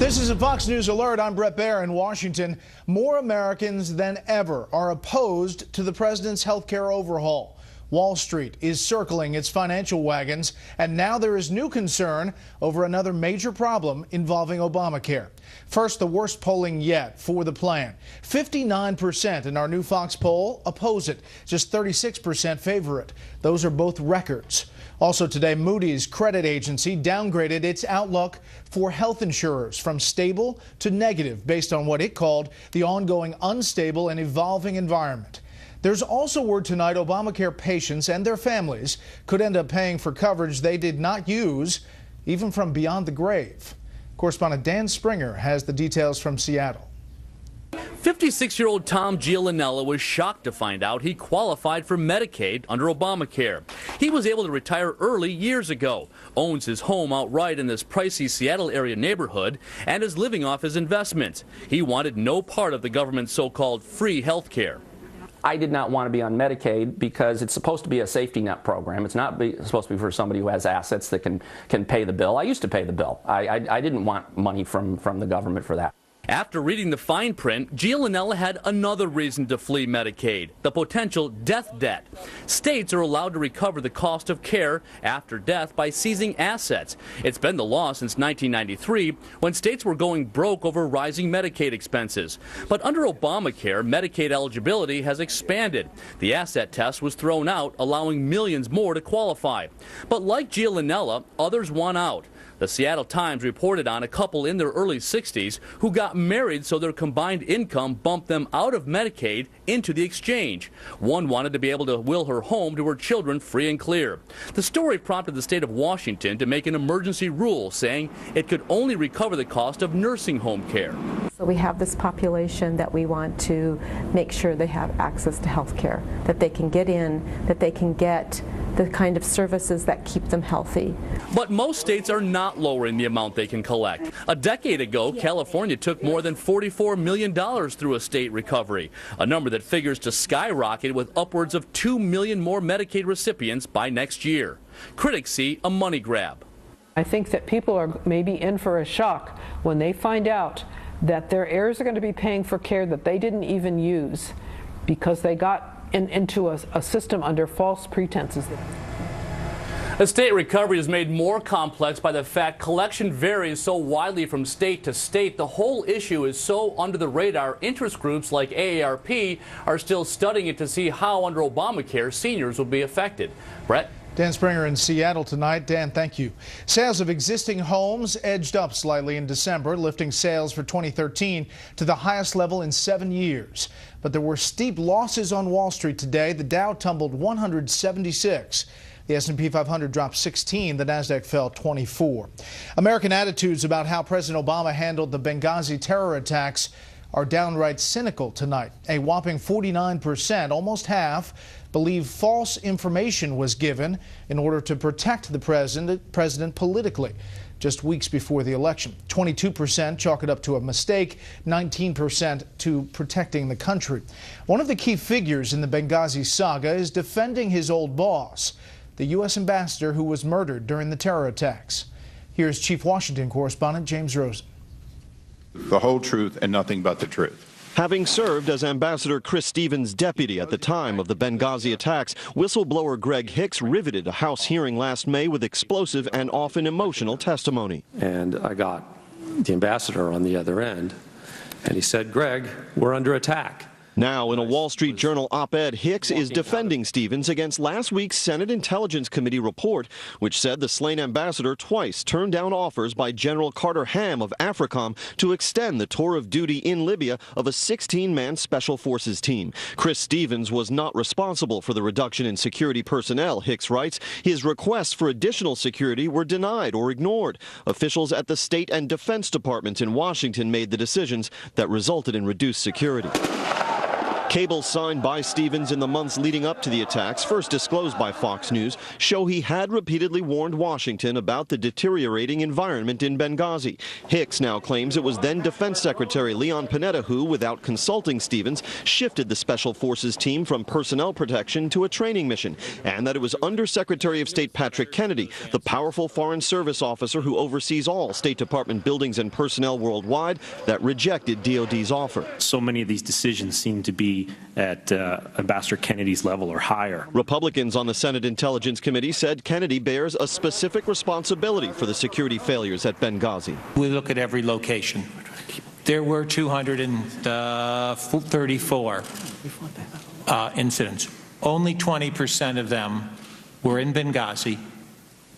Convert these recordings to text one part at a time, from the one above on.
This is a Fox News alert. I'm Brett Baer in Washington. More Americans than ever are opposed to the president's health care overhaul. Wall Street is circling its financial wagons, and now there is new concern over another major problem involving Obamacare. First, the worst polling yet for the plan. 59% in our new Fox poll oppose it. Just 36% favor it. Those are both records. Also today, Moody's credit agency downgraded its outlook for health insurers from stable to negative based on what it called the ongoing unstable and evolving environment. There's also word tonight Obamacare patients and their families could end up paying for coverage they did not use, even from beyond the grave. Correspondent Dan Springer has the details from Seattle. 56-year-old Tom Giulianella was shocked to find out he qualified for Medicaid under Obamacare. He was able to retire early years ago, owns his home outright in this pricey Seattle area neighborhood, and is living off his investments. He wanted no part of the government's so-called free health care. I did not want to be on Medicaid because it's supposed to be a safety net program. It's not supposed to be for somebody who has assets that can pay the bill. I used to pay the bill. I didn't want money from the government for that. After reading the fine print, Giulianella had another reason to flee Medicaid, the potential death debt. States are allowed to recover the cost of care after death by seizing assets. It's been the law since 1993, when states were going broke over rising Medicaid expenses. But under Obamacare, Medicaid eligibility has expanded. The asset test was thrown out, allowing millions more to qualify. But like Giulianella, others want out. The Seattle Times reported on a couple in their early 60s who got married so their combined income bumped them out of Medicaid into the exchange. One wanted to be able to will her home to her children free and clear. The story prompted the state of Washington to make an emergency rule saying it could only recover the cost of nursing home care. So we have this population that we want to make sure they have access to health care, that they can get in, that they can get the kind of services that keep them healthy. But most states are not lowering the amount they can collect. A decade ago, California took more than $44 million through a state recovery, a number that figures to skyrocket with upwards of 2 million more Medicaid recipients by next year. Critics see a money grab. I think that people are maybe in for a shock when they find out that their heirs are going to be paying for care that they didn't even use because they got into a system under false pretenses. The state recovery is made more complex by the fact collection varies so widely from state to state. The whole issue is so under the radar, interest groups like AARP are still studying it to see how under Obamacare seniors will be affected. Brett? Dan Springer in Seattle tonight. Dan, thank you. Sales of existing homes edged up slightly in December, lifting sales for 2013 to the highest level in 7 years. But there were steep losses on Wall Street today. The Dow tumbled 176. The S&P 500 dropped 16. The Nasdaq fell 24. American attitudes about how President Obama handled the Benghazi terror attacks are downright cynical tonight. A whopping 49%, almost half, believe false information was given in order to protect the president politically just weeks before the election. 22% chalk it up to a mistake, 19% to protecting the country. One of the key figures in the Benghazi saga is defending his old boss, the U.S. ambassador who was murdered during the terror attacks. Here's Chief Washington correspondent James Rosen. The whole truth and nothing but the truth. Having served as Ambassador Chris Stevens' deputy at the time of the Benghazi attacks, whistleblower Greg Hicks riveted a House hearing last May with explosive and often emotional testimony. And I got the ambassador on the other end, and he said, "Greg, we're under attack." Now, in a Wall Street Journal op-ed, Hicks is defending Stevens against last week's Senate Intelligence Committee report, which said the slain ambassador twice turned down offers by General Carter Ham of AFRICOM to extend the tour of duty in Libya of a 16-man Special Forces team. Chris Stevens was not responsible for the reduction in security personnel, Hicks writes. His requests for additional security were denied or ignored. Officials at the State and Defense Departments in Washington made the decisions that resulted in reduced security. Cables signed by Stevens in the months leading up to the attacks, first disclosed by Fox News, show he had repeatedly warned Washington about the deteriorating environment in Benghazi. Hicks now claims it was then Defense Secretary Leon Panetta who, without consulting Stevens, shifted the Special Forces team from personnel protection to a training mission, and that it was Undersecretary of State Patrick Kennedy, the powerful Foreign Service officer who oversees all State Department buildings and personnel worldwide, that rejected DOD's offer. So many of these decisions seem to be at Ambassador Kennedy's level or higher. Republicans on the Senate Intelligence Committee said Kennedy bears a specific responsibility for the security failures at Benghazi. We look at every location. There were 234 incidents. Only 20% of them were in Benghazi.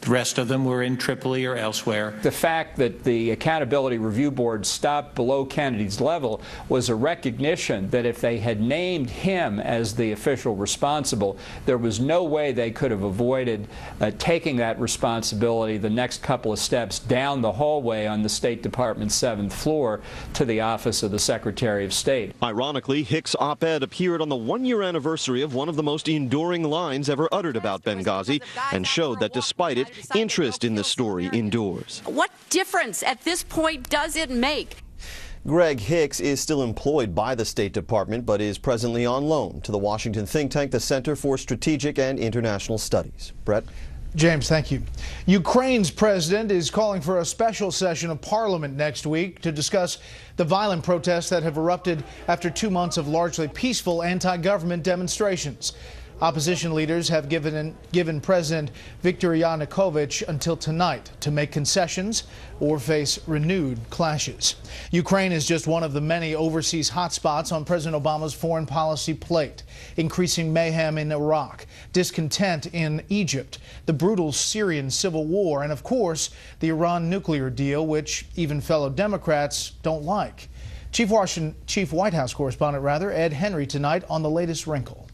The rest of them were in Tripoli or elsewhere. The fact that the Accountability Review Board stopped below Kennedy's level was a recognition that if they had named him as the official responsible, there was no way they could have avoided taking that responsibility the next couple of steps down the hallway on the State Department's 7th floor to the office of the Secretary of State. Ironically, Hicks' op-ed appeared on the one-year anniversary of one of the most enduring lines ever uttered about Benghazi, and showed that despite it, interest in the story endures. What difference at this point does it make? Greg Hicks is still employed by the State Department, but is presently on loan to the Washington think tank, the Center for Strategic and International Studies. Brett? James, thank you. Ukraine's president is calling for a special session of parliament next week to discuss the violent protests that have erupted after 2 months of largely peaceful anti-government demonstrations. Opposition leaders have given President Viktor Yanukovych until tonight to make concessions or face renewed clashes. Ukraine is just one of the many overseas hotspots on President Obama's foreign policy plate. Increasing mayhem in Iraq, discontent in Egypt, the brutal Syrian civil war, and of course, the Iran nuclear deal, which even fellow Democrats don't like. Chief White House correspondent Ed Henry tonight on the latest wrinkle.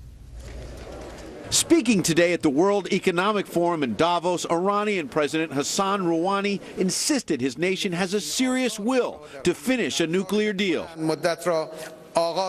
Speaking today at the World Economic Forum in Davos, Iranian President Hassan Rouhani insisted his nation has a serious will to finish a nuclear deal.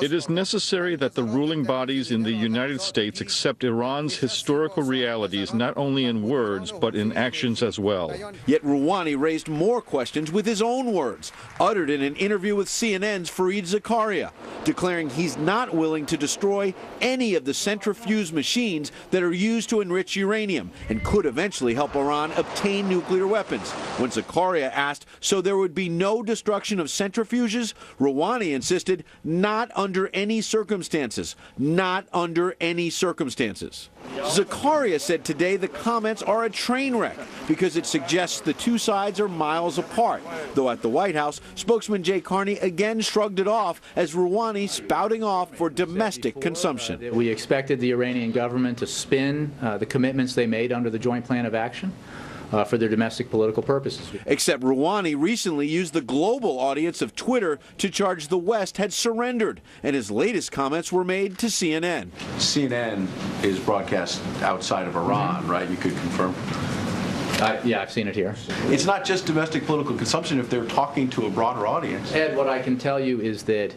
It is necessary that the ruling bodies in the United States accept Iran's historical realities not only in words but in actions as well. Yet Rouhani raised more questions with his own words, uttered in an interview with CNN's Fareed Zakaria, declaring he's not willing to destroy any of the centrifuge machines that are used to enrich uranium and could eventually help Iran obtain nuclear weapons. When Zakaria asked, so there would be no destruction of centrifuges, Rouhani insisted, not under any circumstances. Not under any circumstances. Zakaria said today the comments are a train wreck because it suggests the two sides are miles apart. Though at the White House, spokesman Jay Carney again shrugged it off as Rouhani spouting off for domestic consumption. We expected the Iranian government to spin the commitments they made under the Joint Plan of Action for their domestic political purposes. Except Rouhani recently used the global audience of Twitter to charge the West had surrendered, and his latest comments were made to CNN. CNN is broadcast outside of Iran, right? You could confirm? Yeah, I've seen it here. It's not just domestic political consumption if they're talking to a broader audience. Ed, what I can tell you is that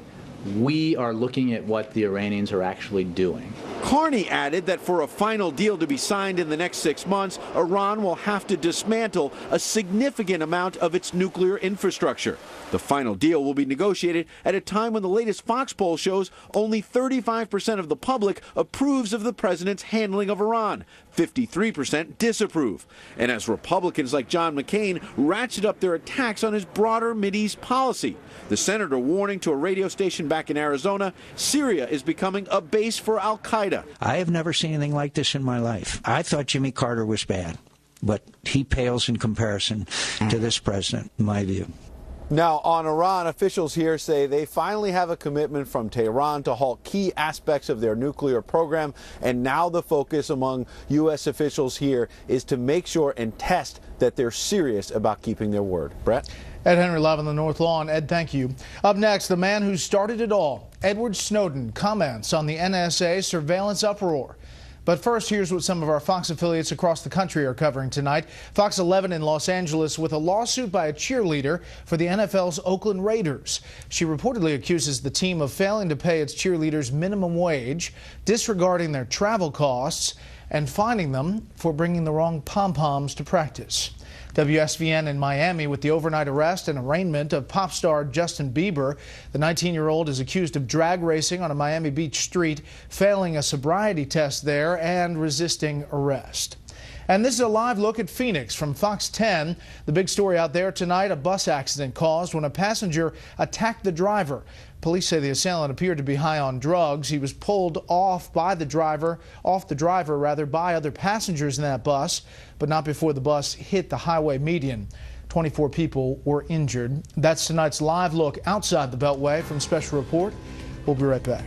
we are looking at what the Iranians are actually doing. Carney added that for a final deal to be signed in the next 6 months, Iran will have to dismantle a significant amount of its nuclear infrastructure. The final deal will be negotiated at a time when the latest Fox poll shows only 35% of the public approves of the president's handling of Iran. 53% disapprove. And as Republicans like John McCain ratchet up their attacks on his broader Mideast policy, the senator warning to a radio station back in Arizona, Syria is becoming a base for al-Qaeda. I have never seen anything like this in my life. I thought Jimmy Carter was bad, but he pales in comparison to this president, in my view. Now, on Iran, officials here say they finally have a commitment from Tehran to halt key aspects of their nuclear program, and now the focus among U.S. officials here is to make sure and test that they're serious about keeping their word. Brett? Ed Henry live on the North Lawn. Ed, thank you. Up next, the man who started it all, Edward Snowden, comments on the NSA surveillance uproar. But first, here's what some of our Fox affiliates across the country are covering tonight. Fox 11 in Los Angeles with a lawsuit by a cheerleader for the NFL's Oakland Raiders. She reportedly accuses the team of failing to pay its cheerleaders minimum wage, disregarding their travel costs, and fining them for bringing the wrong pom-poms to practice. WSVN in Miami with the overnight arrest and arraignment of pop star Justin Bieber. The 19-year-old is accused of drag racing on a Miami Beach street, failing a sobriety test there and resisting arrest. And this is a live look at Phoenix from Fox 10. The big story out there tonight, a bus accident caused when a passenger attacked the driver. Police say the assailant appeared to be high on drugs. He was pulled off by the driver, by other passengers in that bus, but not before the bus hit the highway median. 24 people were injured. That's tonight's live look outside the Beltway from Special Report. We'll be right back.